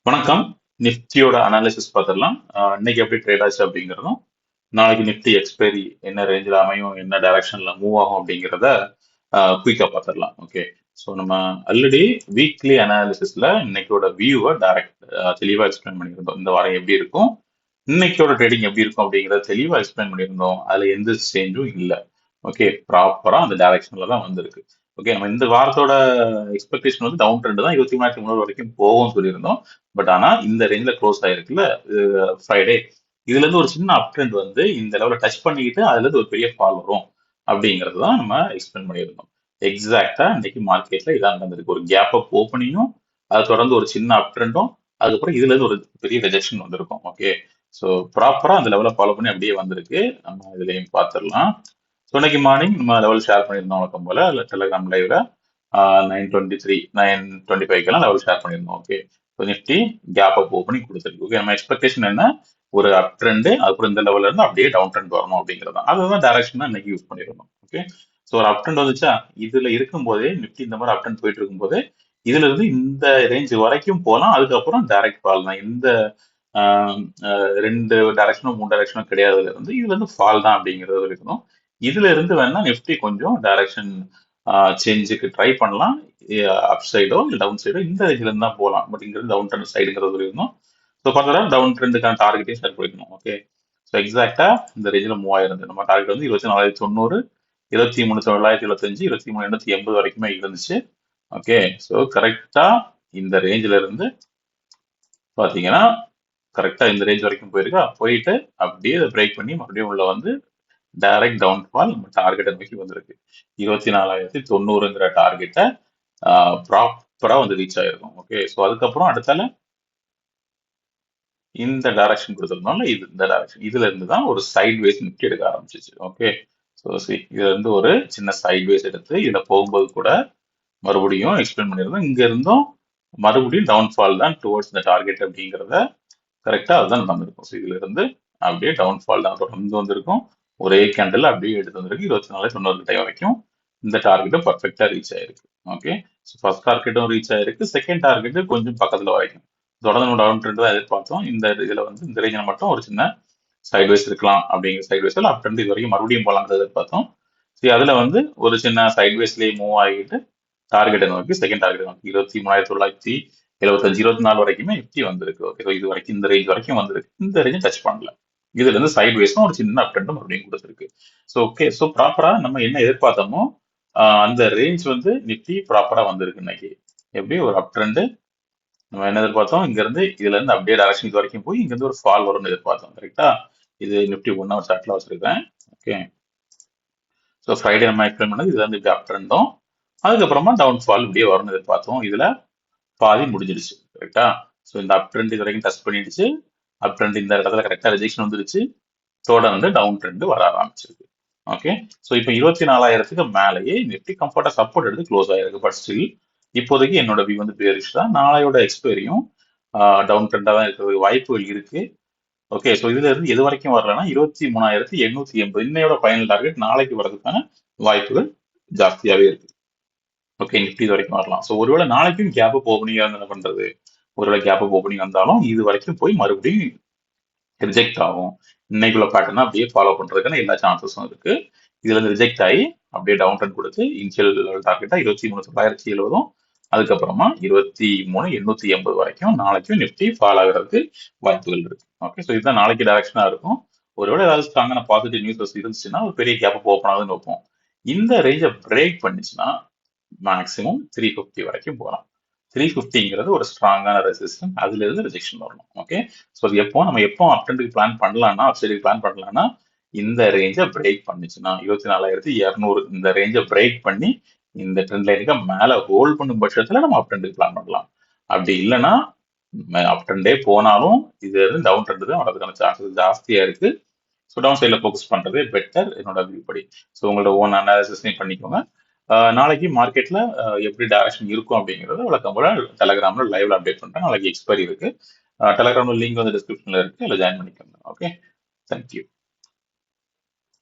வணக்கம். நிஃப்டியோட அனாலிசிஸ் பார்த்துடலாம். இன்னைக்கு எப்படி ட்ரேட் ஆச்சு அப்படிங்கிறதும், நாளைக்கு நிஃப்டி எக்ஸ்பைரி என்ன ரேஞ்சில் அமையும், என்ன டைரக்ஷன்ல மூவ் ஆகும் அப்படிங்கிறத குயிக்கா பார்த்துடலாம். ஓகே. ஸோ நம்ம ஆல்ரெடி வீக்லி அனாலிசிஸ்ல இன்னைக்கோட வியூவை டைரக்ட் தெளிவாக எக்ஸ்பிளைன் பண்ணியிருந்தோம். இந்த வாரம் எப்படி இருக்கும், இன்னைக்கோட ட்ரேடிங் எப்படி இருக்கும் அப்படிங்கிறத தெளிவாக எக்ஸ்பிளைன் பண்ணியிருந்தோம். அதுல எந்த சேஞ்சும் இல்லை. ஓகே, ப்ராப்பரா அந்த டைரக்ஷன்ல தான் வந்திருக்கு. ஓகே, நம்ம இந்த வாரத்தோட எக்ஸ்பெக்டேஷன் வந்து டவுன் ட்ரெண்ட் தான் 23,300 வரைக்கும் போகும்னு சொல்லியிருந்தோம். பட் ஆனா இந்த ரேஞ்சில் க்ளோஸ் ஆயிருக்குல்ல ஃப்ரைடே. இதுல இருந்து ஒரு சின்ன அப் ட்ரெண்ட் வந்து இந்த லெவல டச் பண்ணிக்கிட்டு அதுல இருந்து ஒரு பெரிய ஃபால் வரும் அப்படிங்கிறது தான் நம்ம எக்ஸ்பிளைன் பண்ணியிருந்தோம். எக்ஸாக்டா இன்னைக்கு மார்க்கெட்ல இதான் நடந்திருக்கு. ஒரு கேப் அப் ஓப்பனிங்கும், அதை தொடர்ந்து ஒரு சின்ன அப் ட்ரெண்டும், அதுக்கப்புறம் இதுல இருந்து ஒரு பெரிய ரிஜெக்ஷன் வந்திருக்கும். ஓகே, ஸோ ப்ராப்பரா அந்த லெவலை ஃபாலோ பண்ணி அப்படியே வந்திருக்கு. நம்ம இதுலயும் பார்த்துடலாம். ஸோ இன்னைக்கு மார்னிங் நம்ம லெவல் ஷேர் பண்ணியிருந்தோம் வழக்கம் போல டெலிகிராம் லைவ்ல 9:25 லெவல் ஷேர் பண்ணியிருந்தோம். Okay, so Nifty gap up opening கொடுத்துருக்கு. ஓகே, நம்ம எக்ஸ்பெக்டேஷன் என்ன, ஒரு அப் ட்ரெண்ட், அதுக்கப்புறம் இந்த லெவல்ல இருந்து அப்படியே டவுன் ட்ரெண்ட் வரணும் அப்படிங்கிறது தான். அதுதான் டைரக்ஷன் இன்னைக்கு யூஸ் பண்ணிருந்தோம். ஓகே, ஸோ ஒரு அப் ட்ரெண்ட் வந்துச்சா, இதுல இருக்கும்போதே நிஃப்டி இந்த மாதிரி அப் ட்ரெண்ட் போயிட்டு இருக்கும்போது இதுல இருந்து இந்த ரேஞ்ச் வரைக்கும் போகலாம். அதுக்கப்புறம் டைரக்ட் ஃபால் தான். இந்த ஆஹ், ரெண்டு டைரக்ஷனும் மூணு டைரக்ஷனும் கிடையாது. இதுல இருந்து ஃபால் தான் அப்படிங்கிறது இருக்கணும். இதுல இருந்து வேணா நிஃப்டி கொஞ்சம் டைரக்ஷன் சேஞ்சுக்கு ட்ரை பண்ணலாம். அப் சைடோ இல்லை டவுன் சைடோ இந்த ரேஞ்சில இருந்து தான் போகலாம். பட் இங்க இருந்து டவுன் ட்ரெண்ட் சைடுங்கிறது இருந்தோம். ஸோ ஃபர்தரா டவுன் ட்ரெண்டுக்கான டார்கெட்டையும் செட் பண்ணிக்கணும். ஓகே, ஸோ எக்ஸாக்டா இந்த ரேஞ்சில் மூவ் ஆயிருந்து. நம்ம டார்கெட் வந்து 24,900, 23,975, 23,880 வரைக்குமே இருந்துச்சு. ஓகே, ஸோ கரெக்டா இந்த ரேஞ்சில இருந்து பாத்தீங்கன்னா கரெக்டா இந்த ரேஞ்ச் வரைக்கும் போயிருக்கா, போயிட்டு அப்படியே அதை பிரேக் பண்ணி மறுபடியும் உள்ள வந்து டைரக்ட் டவுன்ஃபால் நம்ம டார்கெட்டை நோக்கி வந்திருக்கு. 24,900ங்கிற டார்கெட்டை ப்ராப்பரா வந்து ரீச் ஆயிருக்கும். ஓகே, ஸோ அதுக்கப்புறம் அடுத்தால இந்த டைரக்ஷன் கொடுத்துருந்தோம்ல, இது இந்த டைரக்ஷன், இதுல இருந்து தான் ஒரு சைட் வேஸ் நிஃப்டி எடுக்க ஆரம்பிச்சிச்சு. ஓகே, ஸோ இதுல இருந்து ஒரு சின்ன சைட் வேஸ் எடுத்து இதுல போகும்போது கூட மறுபடியும் எக்ஸ்பிளைன் பண்ணியிருந்தோம். இங்க இருந்தும் மறுபடியும் டவுன்ஃபால் தான் டுவர்ட்ஸ் இந்த டார்கெட் அப்படிங்கிறத கரெக்டா அதுதான் நடந்திருக்கும். ஸோ இதுல இருந்து அப்படியே டவுன்ஃபால் தான் தொடர்ந்து வந்திருக்கும். ஒரே கேண்டில் அப்படியே எடுத்து வந்திருக்கு. 24,900 டைம் வரைக்கும் இந்த டார்கெட்டும் பர்ஃபெக்டா ரீச் ஆயிருக்கு. ஓகே, ஸோ ஃபர்ஸ்ட் டார்கெட்டும் ரீச் ஆயிருக்கு. செகண்ட் டார்கெட் கொஞ்சம் பக்கத்துல வரைக்கும் தொடர்ந்து நம்ம டவுன் ட்ரெண்ட் தான் எதிர்பார்த்தோம். இந்த இதுல வந்து இந்த ரேஞ்சில் மட்டும் ஒரு சின்ன சைட்வேஸ் இருக்கலாம் அப்படிங்கிற சைட்வேஸ்ல அப் ட்ரெண்ட் இது வரைக்கும் மறுபடியும் போலாம்னு எதிர்பார்த்தோம். சரி, அதுல வந்து ஒரு சின்ன சைட்வேஸ்லயே மூவ் ஆகிட்டு டார்கெட்டை நோக்கி, செகண்ட் டார்கெட் நோக்கி 23,975, 24 வரைக்குமே நிஃப்டி வந்திருக்கு. ஓகே, இது வரைக்கும் இந்த ரேஞ்ச் வரைக்கும் வந்திருக்கு. இந்த ரேஞ்ச் டச் பண்ணல. இதுல இருந்து சைட் வேஸும் ஒரு சின்ன அப் ட்ரெண்டும் மறுபடியும் கொடுத்துருக்கு. ஸோ ஓகே, ஸோ ப்ராப்பரா நம்ம என்ன எதிர்பார்த்தோமோ அந்த ரேஞ்ச் வந்து நிஃப்டி ப்ராப்பரா வந்திருக்கு இன்னைக்கு. எப்படி ஒரு அப் ட்ரெண்டு நம்ம என்ன எதிர்பார்த்தோம், இங்க இருந்து இதுல இருந்து அப்படியே டைரக்ஷன் இது வரைக்கும் போய் இங்க இருந்து ஒரு ஃபால் வரும்னு எதிர்பார்த்தோம். கரெக்டா, இது நிஃப்டி 1 ஹவர் சார்ட்ல வச்சிருக்கேன். ஓகே, ஸோ ஃப்ரைடே நம்ம எக்ஸ்பிளைன் பண்ணது இதுல இருந்து இப்படி அப் ட்ரெண்டும், அதுக்கப்புறமா டவுன் ஃபால் இப்படியே வரும்னு எதிர்பார்த்தோம். இதுல பாதி முடிஞ்சிருச்சு. கரெக்டா, ஸோ இந்த அப் ட்ரெண்ட் இது வரைக்கும் டச் பண்ணிடுச்சு. அப் ட்ரெண்ட் இந்த இடத்துல கரெக்டா ரிஜெக்ஷன் வந்துருச்சு. தொடர்ந்து டவுன் ட்ரெண்ட் வர ஆரம்பிச்சிருக்கு. ஓகே, ஸோ இப்போ 24,000க்கு மேலேயே நிஃப்டி கம்ஃபர்டா சப்போர்ட் எடுத்து க்ளோஸ் ஆயிருக்கு. பட் ஸ்டில் இப்போதைக்கு என்னோட வியூ வந்து பேரிஷ் தான். நாளையோட எக்ஸ்பைரியும் டவுன் ட்ரெண்டா தான் இருக்கிறதுக்கு வாய்ப்புகள் இருக்கு. ஓகே, ஸோ இதுல இருந்து எது வரைக்கும் வரலன்னா 23,880 இன்னையோட ஃபைனல் டார்கெட் நாளைக்கு வரதுக்கான வாய்ப்புகள் ஜாஸ்தியாவே இருக்கு. ஓகே, நிஃப்டி இது வரைக்கும் வரலாம். ஸோ ஒருவேளை நாளைக்கும் கேப் அப் ஓப்பனிங்கா என்ன பண்றது, ஒருவேளை கேப் அப் ஓப்பனிங் வந்தாலும் இது வரைக்கும் போய் மறுபடியும் ரிஜெக்ட் ஆகும். இன்னைக்குள்ள பேட்டர்னா அப்படியே ஃபாலோ பண்றதுக்கான எல்லா சான்சஸும் இருக்கு. இதுல இருந்து ரிஜெக்ட் ஆகி அப்படியே டவுன் ட்ரெண்ட் கொடுத்து இனிஷியல் டார்கெட்டா 23,970, அதுக்கப்புறமா 23,880 வரைக்கும் நாளைக்கும் நிஃப்டி ஃபால் ஆகிறதுக்கு வாய்ப்புகள் இருக்கு. ஓகே, ஸோ இதுதான் நாளைக்கு டைரக்ஷனா இருக்கும். ஒருவேளை ஏதாவது ஸ்ட்ராங்கான பாசிட்டிவ் நியூஸ் இருந்துச்சுன்னா ஒரு பெரிய கேப் அப் ஓப்பன் ஆகுதுன்னு வைப்போம். இந்த ரேஞ்சை பிரேக் பண்ணுச்சுன்னா மேக்ஸிமம் 350 வரைக்கும் போகலாம். 350ங்கிறது ஒரு ஸ்ட்ராங்கான ரெசிஸ்டன்ஸ். அதுல இருந்து ரிஜெக்ஷன் வரணும். ஓகே, ஸோ நம்ம எப்போ அப் ட்ரெண்டுக்கு பிளான் பண்ணலாம்னா, அப் சைடுக்கு பிளான் பண்ணலாம்னா இந்த ரேஞ்சை பிரேக் பண்ணுச்சுன்னா 24,200 இந்த ரேஞ்சை பிரேக் பண்ணி இந்த ட்ரெண்ட் லைனுக்கு மேல ஹோல்ட் பண்ணும் பட்சத்துல நம்ம அப் ட்ரெண்டுக்கு பிளான் பண்ணலாம். அப்படி இல்லைன்னா அப் ட்ரெண்டே போனாலும் இது இருந்து டவுன் ட்ரெண்ட் தான் வரதுக்கான சான்சஸ் ஜாஸ்தியா இருக்கு. ஸோ டவுன் சைடில் ஃபோக்கஸ் பண்ணுறது பெட்டர் என்னோட வியூ படி. ஸோ உங்களோட ஓன் அனாலிசிஸையும் பண்ணிக்கோங்க. நாளைக்கு மார்க்கெட்ல எப்படி டைரக்ஷன் இருக்கும் அப்படிங்கிறத வழக்கம் போல டெலகிராம்ல லைவ்ல அப்டேட் பண்றேன். நாளைக்கு எக்ஸ்பைரி இருக்கு. டெலகிராம்ல லிங்க் வந்து டிஸ்கிரிப்ஷன்ல இருக்கு, அதில் ஜாயின் பண்ணிக்கோங்க. Okay, thank you.